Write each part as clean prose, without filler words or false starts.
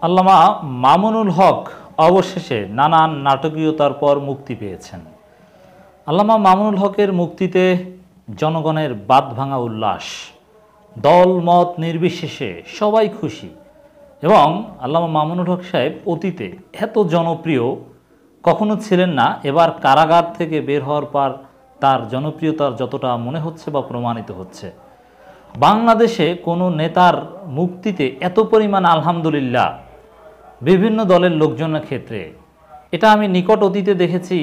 আল্লামা মামুনুল হক অবশেষে নানান নাটকীয়তার পর মুক্তি পেয়েছেন। আল্লামা মামুনুল হকের মুক্তিতে জনগণের বাঁধভাঙা উল্লাস, দল মত নির্বিশেষে সবাই খুশি। এবং আল্লামা মামুনুল হক সাহেব অতীতে এত জনপ্রিয় কখনো ছিলেন না। এবার কারাগার থেকে বের হওয়ার পর তার জনপ্রিয়তার যতটা মনে হচ্ছে বা প্রমাণিত হচ্ছে, বাংলাদেশে কোনো নেতার মুক্তিতে এত পরিমাণ আলহামদুলিল্লাহ বিভিন্ন দলের লোকজনের ক্ষেত্রে, এটা আমি নিকট অতীতে দেখেছি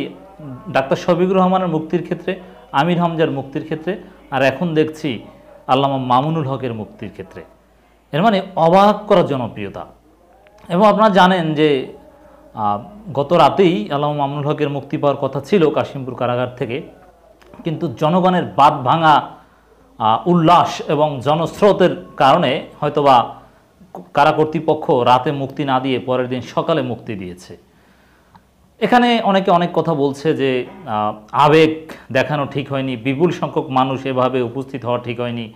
ডাক্তার শফিকুর রহমানের মুক্তির ক্ষেত্রে, আমির হামজার মুক্তির ক্ষেত্রে, আর এখন দেখছি আল্লামা মামুনুল হকের মুক্তির ক্ষেত্রে। এর মানে অবাক করা জনপ্রিয়তা। এবং আপনারা জানেন যে গত রাতেই আল্লামা মামুনুল হকের মুক্তি পাওয়ার কথা ছিল কাশিমপুর কারাগার থেকে, কিন্তু জনগণের বাঁধ ভাঙা উল্লাস এবং জনস্রোতের কারণে হয়তোবা কারা কর্তৃপক্ষ রাতে মুক্তি না দিয়ে পরের দিন সকালে মুক্তি দিয়েছে। এখানে অনেকে অনেক কথা বলছে যে আবেগ দেখানো ঠিক হয়নি, বিপুল সংখ্যক মানুষ এভাবে উপস্থিত হওয়া ঠিক হয়নি,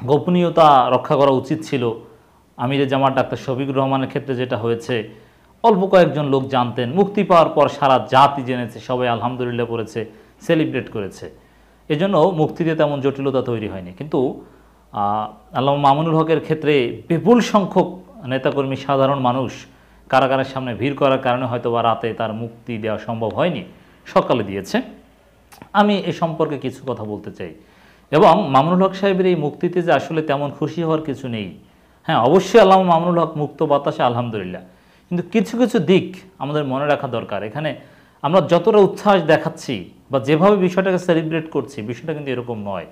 গোপনীয়তা রক্ষা করা উচিত ছিল। আমিরে জামাত ডাক্তার শফিকুর রহমানের ক্ষেত্রে যেটা হয়েছে, অল্প কয়েকজন লোক জানতেন, মুক্তি পাওয়ার পর সারা জাতি জেনেছে, সবাই আলহামদুলিল্লাহ করেছে, সেলিব্রেট করেছে, এজন্য মুক্তিতে তেমন জটিলতা তৈরি হয়নি। কিন্তু আল্লামা মামুনুল হকের ক্ষেত্রে বিপুল সংখ্যক নেতাকর্মী, সাধারণ মানুষ কারাগারের সামনে ভিড় করার কারণে হয়তো বা রাতে তার মুক্তি দেওয়া সম্ভব হয়নি, সকালে দিয়েছে। আমি এ সম্পর্কে কিছু কথা বলতে চাই। এবং মামুনুল হক সাহেবের এই মুক্তিতে যে আসলে তেমন খুশি হওয়ার কিছু নেই। হ্যাঁ, অবশ্যই আল্লামা মামুনুল হক মুক্ত বাতাসে আলহামদুলিল্লাহ, কিন্তু কিছু কিছু দিক আমাদের মনে রাখা দরকার। এখানে আমরা যতটা উচ্ছ্বাস দেখাচ্ছি বা যেভাবে বিষয়টাকে সেলিব্রেট করছি, বিষয়টা কিন্তু এরকম নয়।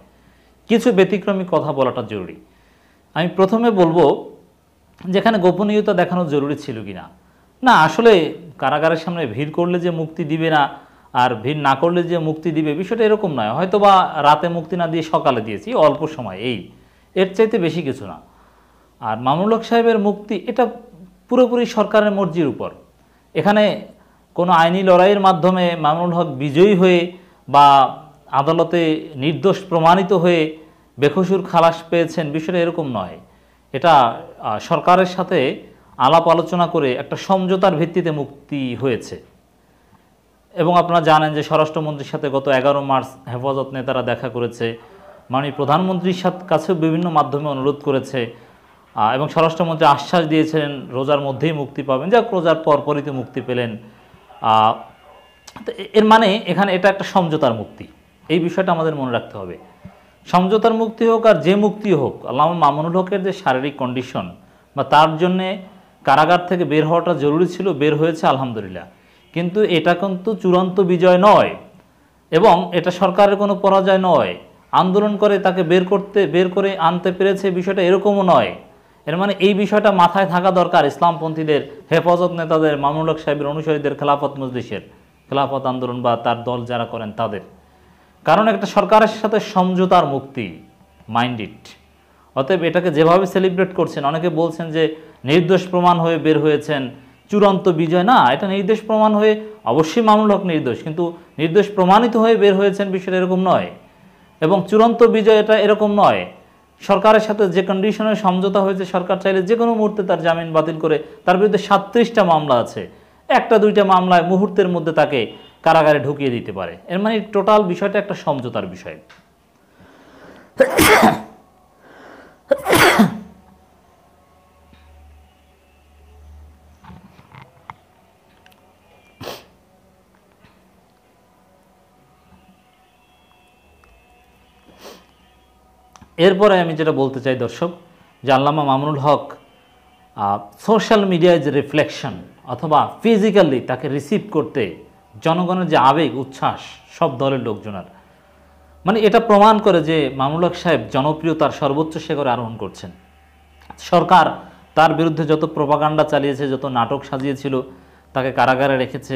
কিছু ব্যতিক্রমী কথা বলাটা জরুরি। আমি প্রথমে বলবো যেখানে গোপনীয়তা দেখানো জরুরি ছিল কিনা। না, আসলে কারাগারের সামনে ভিড় করলে যে মুক্তি দিবে না, আর ভিড় না করলে যে মুক্তি দিবে, বিষয়টা এরকম নয়। হয়তো বা রাতে মুক্তি না দিয়ে সকালে দিয়েছি, অল্প সময়, এর চাইতে বেশি কিছু না। আর মামুনুল হক সাহেবের মুক্তি এটা পুরোপুরি সরকারের মর্জির উপর। এখানে কোনো আইনি লড়াইয়ের মাধ্যমে মামুনুল হক বিজয়ী হয়ে বা আদালতে নির্দোষ প্রমাণিত হয়ে বেকসুর খালাস পেয়েছেন, বিষয়টা এরকম নয়। এটা সরকারের সাথে আলাপ আলোচনা করে একটা সমঝোতার ভিত্তিতে মুক্তি হয়েছে। এবং আপনারা জানেন যে স্বরাষ্ট্রমন্ত্রীর সাথে গত 11 মার্চ হেফাজত নেতারা দেখা করেছে, মাননীয় প্রধানমন্ত্রীর কাছেও বিভিন্ন মাধ্যমে অনুরোধ করেছে, এবং স্বরাষ্ট্রমন্ত্রী আশ্বাস দিয়েছেন রোজার মধ্যেই মুক্তি পাবেন। যাক, রোজার পরপরই তো মুক্তি পেলেন। এর মানে এখানে এটা একটা সমঝোতার মুক্তি, এই বিষয়টা আমাদের মনে রাখতে হবে। সমঝোতার মুক্তি হোক আর যে মুক্তি হোক, আল্লামা মামুনুল হকের যে শারীরিক কন্ডিশন বা তার জন্যে কারাগার থেকে বের হওয়াটা জরুরি ছিল, বের হয়েছে আলহামদুলিল্লাহ। কিন্তু এটা কিন্তু চূড়ান্ত বিজয় নয় এবং এটা সরকারের কোনো পরাজয় নয়। আন্দোলন করে তাকে বের করে আনতে পেরেছে, বিষয়টা এরকমও নয়। এর মানে এই বিষয়টা মাথায় থাকা দরকার ইসলামপন্থীদের, হেফাজত নেতাদের, মামুনুল হক সাহেবের অনুসারীদের, খেলাফত মজলিসের, খেলাফত আন্দোলন বা তার দল যারা করেন তাদের। কারণ একটা সরকারের সাথে সমঝোতার মুক্তি, মাইন্ড ইট। অতএব এটাকে যেভাবে সেলিব্রেট করছেন, অনেকে বলছেন যে নির্দোষ প্রমাণ হয়ে বের হয়েছেন, চূড়ান্ত বিজয়। না, এটা নির্দোষ প্রমাণ হয়ে, অবশ্যই মামুনুল হক নির্দোষ, কিন্তু নির্দোষ প্রমাণিত হয়ে বের হয়েছেন, বিষয়টা এরকম নয়। এবং চূড়ান্ত বিজয় এটা এরকম নয়। সরকারের সাথে যে কন্ডিশনে সমঝোতা হয়েছে, সরকার চাইলে যে কোনো মুহূর্তে তার জামিন বাতিল করে, তার বিরুদ্ধে 37টা মামলা আছে, একটা দুইটা মামলায় মুহূর্তের মধ্যে তাকে কারাগারে ঢুকিয়ে দিতে পারে। এর মানে টোটাল বিষয়টা একটা সমঝোতার বিষয়। এরপরে আমি যেটা বলতে চাই দর্শক, যে আল্লামা মামুনুল হক সোশ্যাল মিডিয়ায় যে রিফ্লেকশন অথবা ফিজিক্যালি তাকে রিসিভ করতে জনগণের যে আবেগ, উচ্ছ্বাস, সব দলের লোকজনের, মানে এটা প্রমাণ করে যে মামুনুল হক সাহেব জনপ্রিয়তার সর্বোচ্চ শিখরে আরোহণ করছেন। সরকার তার বিরুদ্ধে যত প্রোপাগান্ডা চালিয়েছে, যত নাটক সাজিয়েছিল, তাকে কারাগারে রেখেছে,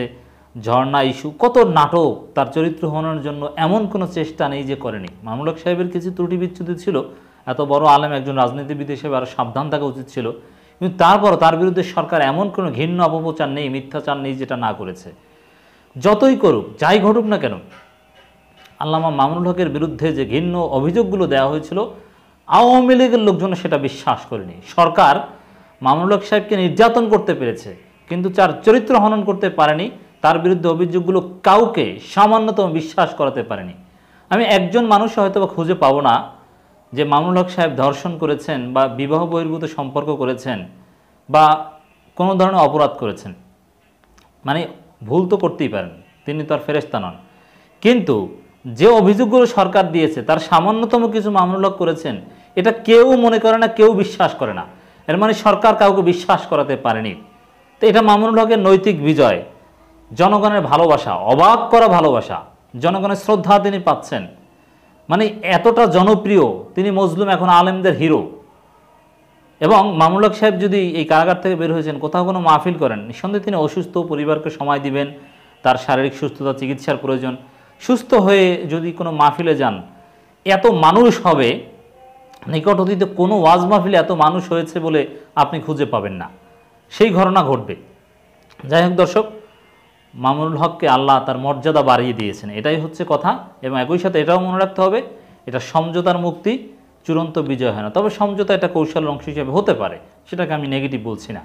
ঝর্ণা ইস্যু, কত নাটক, তার চরিত্র হওয়ানোর জন্য এমন কোনো চেষ্টা নেই যে করেনি। মামুনুল হক সাহেবের কিছু ত্রুটি বিচ্যুতি ছিল, এত বড় আলেম, একজন রাজনীতিবিদ হিসেবে আরও সাবধান থাকা উচিত ছিল। কিন্তু তারপরও তার বিরুদ্ধে সরকার এমন কোনো ঘৃণ্য অপপ্রচার নেই, মিথ্যাচার নেই যেটা না করেছে। যতই করুক, যাই ঘটুক না কেন, আল্লামা মামুনুল হকের বিরুদ্ধে যে ঘৃণ্য অভিযোগগুলো দেওয়া হয়েছিল, আওয়ামী লীগের লোকজন সেটা বিশ্বাস করেনি। সরকার মামুনুল হক সাহেবকে নির্যাতন করতে পেরেছে, কিন্তু তার চরিত্র হনন করতে পারেনি, তার বিরুদ্ধে অভিযোগগুলো কাউকে সামান্যতম বিশ্বাস করাতে পারেনি। আমি একজন মানুষ হয়তো বা খুঁজে পাবো না যে মামুনুল হক সাহেব ধর্ষণ করেছেন বা বিবাহ বহির্ভূত সম্পর্ক করেছেন বা কোনো ধরনের অপরাধ করেছেন। মানে ভুল তো করতেই পারেন, তিনি তো আর ফেরেশতা নন। কিন্তু যে অভিযোগগুলো সরকার দিয়েছে তার সামান্যতম কিছু মামুনুল হক করেছেন, এটা কেউ মনে করে না, কেউ বিশ্বাস করে না। এর মানে সরকার কাউকে বিশ্বাস করাতে পারেনি। তো এটা মামুনুল হকের নৈতিক বিজয়, জনগণের ভালোবাসা, অবাক করা ভালোবাসা, জনগণের শ্রদ্ধা তিনি পাচ্ছেন। মানে এতটা জনপ্রিয়, তিনি মজলুম, এখন আলেমদের হিরো। এবং মামুনুল হক সাহেব যদি এই কারাগার থেকে বের হয়েছেন, কোথাও কোনো মাহফিল করেন, নিঃসন্দেহে তিনি অসুস্থ, পরিবারকে সময় দিবেন, তার শারীরিক সুস্থতা, চিকিৎসার প্রয়োজন। সুস্থ হয়ে যদি কোনো মাহফিলে যান, এত মানুষ হবে, নিকট অতীতে কোনো ওয়াজ মাহফিলে এত মানুষ হয়েছে বলে আপনি খুঁজে পাবেন না, সেই ঘটনা ঘটবে। যাই হোক দর্শক, মামুনুল হককে আল্লাহ তার মর্যাদা বাড়িয়ে দিয়েছেন, এটাই হচ্ছে কথা। এবং একই সাথে এটাও মনে রাখতে হবে, এটা সমঝোতার মুক্তি, চূড়ান্ত বিজয় হয় না। তবে সমঝোতা এটা কৌশলের অংশ হিসেবে হতে পারে, সেটাকে আমি নেগেটিভ বলছি না।